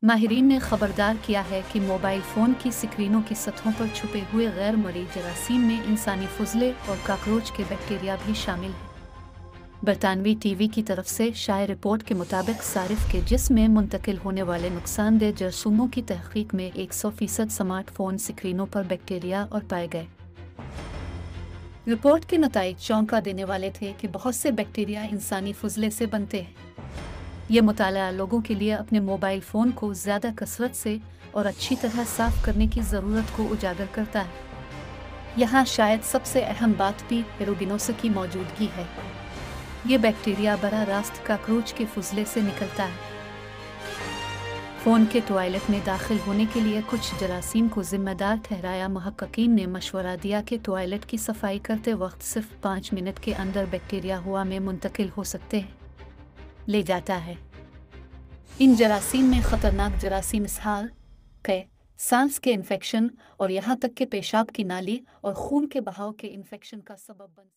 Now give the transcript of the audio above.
माहिरीन ने खबरदार किया है कि मोबाइल फ़ोन की स्क्रीनों की सतहों पर छुपे हुए गैर मरी जरासीम में इंसानी फुजले और काकरोच के बैक्टीरिया भी शामिल हैं। बरतानवी टीवी की तरफ से शाये रिपोर्ट के मुताबिक सारिफ के जिस्म में मुंतकिल होने वाले नुकसानदेह जरासीमों की तहकीक में 100% स्मार्टफोन स्क्रीनों पर बैक्टीरिया और पाए गए। रिपोर्ट के नताइज चौंका देने वाले थे कि बहुत से बैक्टीरिया इंसानी फुजले से बनते हैं। ये मुताला लोगों के लिए अपने मोबाइल फ़ोन को ज़्यादा कसरत से और अच्छी तरह साफ़ करने की ज़रूरत को उजागर करता है। यहाँ शायद सबसे अहम बात भी एरोगेनोस की मौजूदगी है। ये बैक्टीरिया बराह रास्त काकरोच के फुजले से निकलता है। फ़ोन के टॉयलेट में दाखिल होने के लिए कुछ जरासीम को ज़िम्मेदार ठहराया। मुहक्किकीन ने मशवरा दिया कि टॉयलेट की सफाई करते वक्त सिर्फ 5 मिनट के अंदर बैक्टीरिया हवा में मुंतकिल हो सकते हैं ले जाता है। इन जरासीम में ख़तरनाक जरासीम इसहाल, क़े, सांस के इन्फेक्शन और यहाँ तक कि पेशाब की नाली और खून के बहाव के इन्फेक्शन का सबब बन